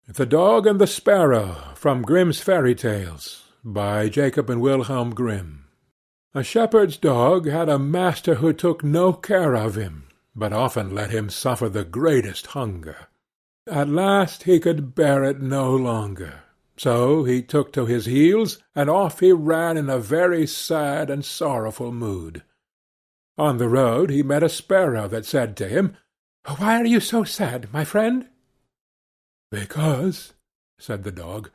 The Dog and the Sparrow, from Grimm's Fairy Tales, by Jacob and Wilhelm Grimm. A shepherd's dog had a master who took no care of him, but often let him suffer the greatest hunger. At last he could bear it no longer, so he took to his heels, and off he ran in a very sad and sorrowful mood. On the road he met a sparrow that said to him, "Why are you so sad, my friend?" "Because," said the dog,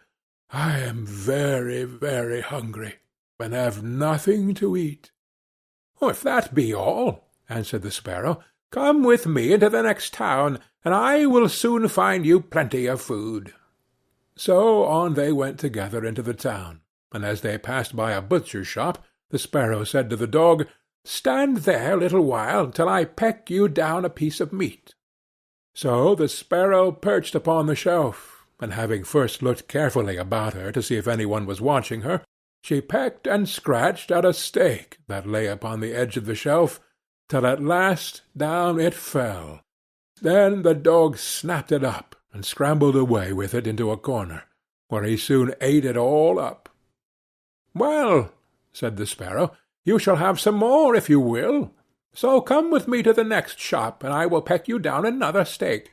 "I am very, very hungry, and have nothing to eat." "If that be all," answered the sparrow, "come with me into the next town, and I will soon find you plenty of food." So on they went together into the town, and as they passed by a butcher's shop, the sparrow said to the dog, "Stand there a little while, till I peck you down a piece of meat." So the sparrow perched upon the shelf, and having first looked carefully about her to see if any one was watching her, she pecked and scratched at a steak that lay upon the edge of the shelf, till at last down it fell. Then the dog snapped it up, and scrambled away with it into a corner, where he soon ate it all up. "Well," said the sparrow, "you shall have some more if you will. So come with me to the next shop, and I will peck you down another steak."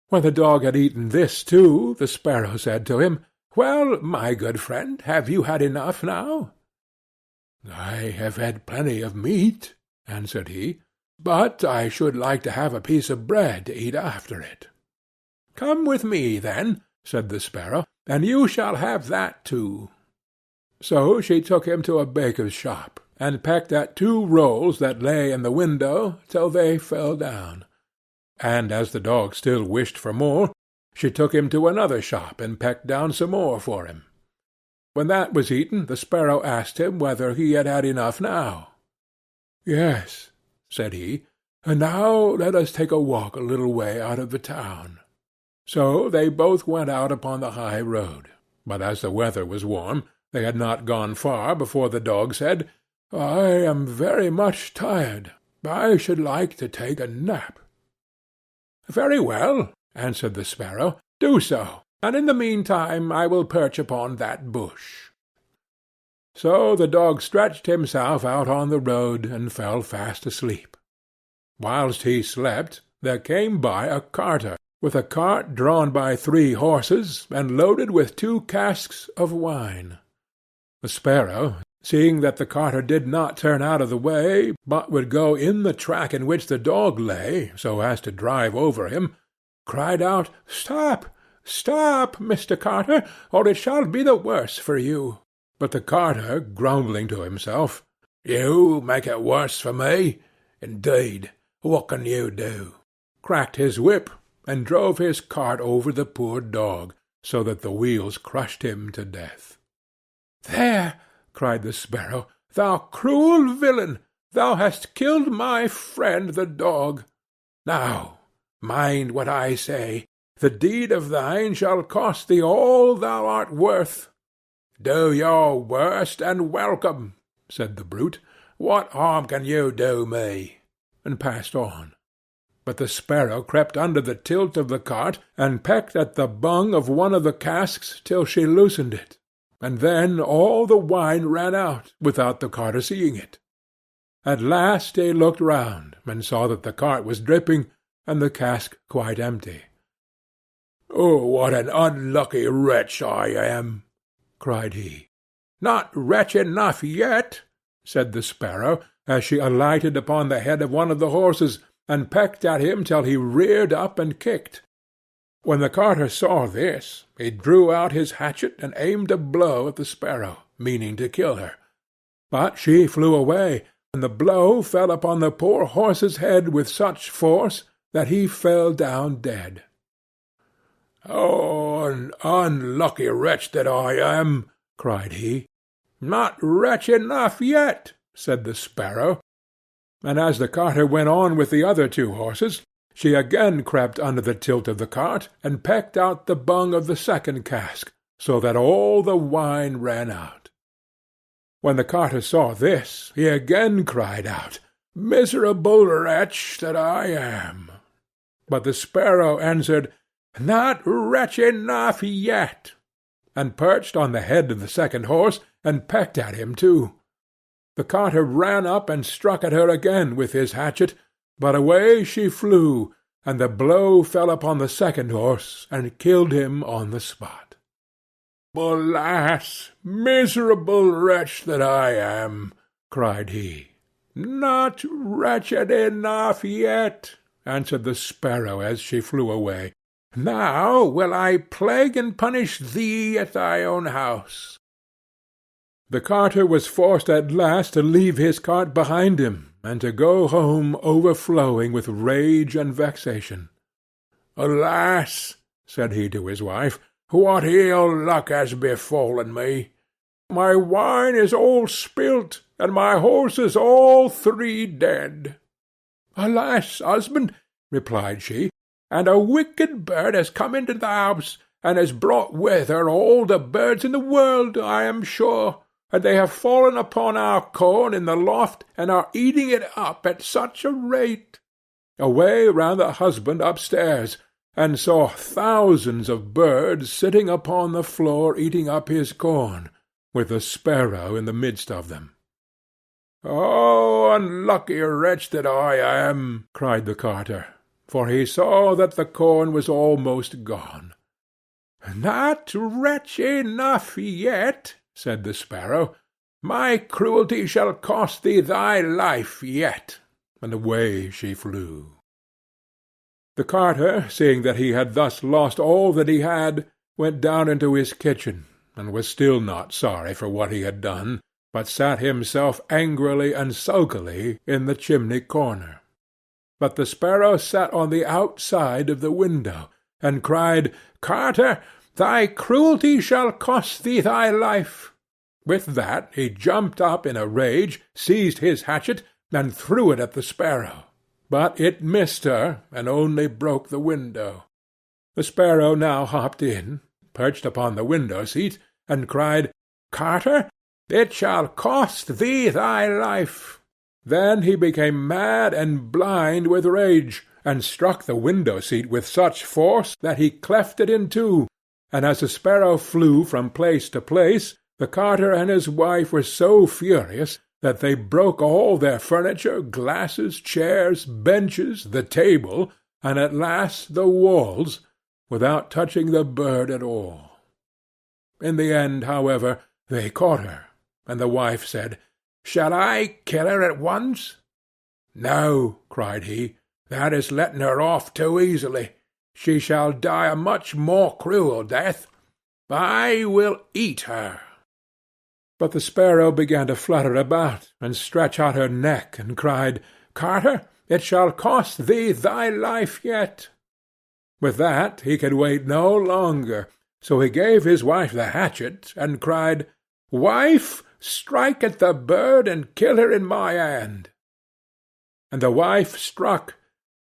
When the dog had eaten this too, the sparrow said to him, "Well, my good friend, have you had enough now?" "I have had plenty of meat," answered he, "but I should like to have a piece of bread to eat after it." "Come with me, then," said the sparrow, "and you shall have that too." So she took him to a baker's shop, and pecked at 2 rolls that lay in the window till they fell down. And as the dog still wished for more, she took him to another shop and pecked down some more for him. When that was eaten, the sparrow asked him whether he had had enough now. "Yes," said he, "and now let us take a walk a little way out of the town." So they both went out upon the high road, but as the weather was warm, they had not gone far before the dog said, "I am very much tired. I should like to take a nap." "Very well," answered the sparrow, "do so, and in the meantime I will perch upon that bush." So the dog stretched himself out on the road and fell fast asleep. Whilst he slept, there came by a carter, with a cart drawn by 3 horses, and loaded with 2 casks of wine. The sparrow, seeing that the carter did not turn out of the way, but would go in the track in which the dog lay, so as to drive over him, cried out, "Stop, stop, Mr. Carter, or it shall be the worse for you." But the carter, grumbling to himself, "You make it worse for me? Indeed, what can you do?" cracked his whip, and drove his cart over the poor dog, so that the wheels crushed him to death. "There!" cried the sparrow, "thou cruel villain, thou hast killed my friend the dog. Now, mind what I say, the deed of thine shall cost thee all thou art worth." "Do your worst, and welcome," said the brute. "What harm can you do me?" and passed on. But the sparrow crept under the tilt of the cart, and pecked at the bung of one of the casks till she loosened it, and then all the wine ran out, without the carter seeing it. At last he looked round, and saw that the cart was dripping, and the cask quite empty. "Oh, what an unlucky wretch I am!" cried he. "Not wretch enough yet," said the sparrow, as she alighted upon the head of one of the horses, and pecked at him till he reared up and kicked. When the carter saw this, he drew out his hatchet and aimed a blow at the sparrow, meaning to kill her. But she flew away, and the blow fell upon the poor horse's head with such force that he fell down dead. "Oh, an unlucky wretch that I am!" cried he. "Not wretch enough yet," said the sparrow. And as the carter went on with the other 2 horses, she again crept under the tilt of the cart, and pecked out the bung of the second cask, so that all the wine ran out. When the carter saw this, he again cried out, "Miserable wretch that I am!" But the sparrow answered, Not wretch enough yet!" and perched on the head of the second horse, and pecked at him too. The carter ran up and struck at her again with his hatchet, but away she flew, and the blow fell upon the second horse, and killed him on the spot. "Alas, miserable wretch that I am!" cried he. "Not wretched enough yet," answered the sparrow as she flew away. "Now will I plague and punish thee at thy own house." The carter was forced at last to leave his cart behind him, and to go home overflowing with rage and vexation. "Alas," said he to his wife, "what ill luck has befallen me! My wine is all spilt, and my horses all three dead." "Alas, husband," replied she, "and a wicked bird has come into the house, and has brought with her all the birds in the world, I am sure, and they have fallen upon our corn in the loft, and are eating it up at such a rate." Away ran the husband upstairs, and saw thousands of birds sitting upon the floor eating up his corn, with the sparrow in the midst of them. "Oh, unlucky wretch that I am!" cried the carter, for he saw that the corn was almost gone. "Not wretch enough yet," said the sparrow. "My cruelty shall cost thee thy life yet," and away she flew. The carter, seeing that he had thus lost all that he had, went down into his kitchen, and was still not sorry for what he had done, but sat himself angrily and sulkily in the chimney-corner. But the sparrow sat on the outside of the window, and cried, "Carter, thy cruelty shall cost thee thy life." With that he jumped up in a rage, seized his hatchet, and threw it at the sparrow. But it missed her, and only broke the window. The sparrow now hopped in, perched upon the window-seat, and cried, "Carter, it shall cost thee thy life." Then he became mad and blind with rage, and struck the window-seat with such force that he cleft it in two, and as the sparrow flew from place to place, the carter and his wife were so furious that they broke all their furniture, glasses, chairs, benches, the table, and at last the walls, without touching the bird at all. In the end, however, they caught her, and the wife said, "Shall I kill her at once?" "No," cried he, "that is letting her off too easily. She shall die a much more cruel death. I will eat her." But the sparrow began to flutter about, and stretch out her neck, and cried, "Carter, it shall cost thee thy life yet." With that he could wait no longer, so he gave his wife the hatchet, and cried, "Wife, strike at the bird, and kill her in my hand." And the wife struck,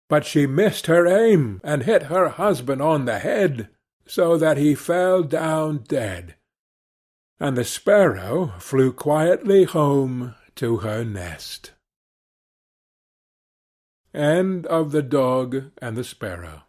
but she missed her aim, and hit her husband on the head, so that he fell down dead. And the sparrow flew quietly home to her nest. End of The Dog and the Sparrow.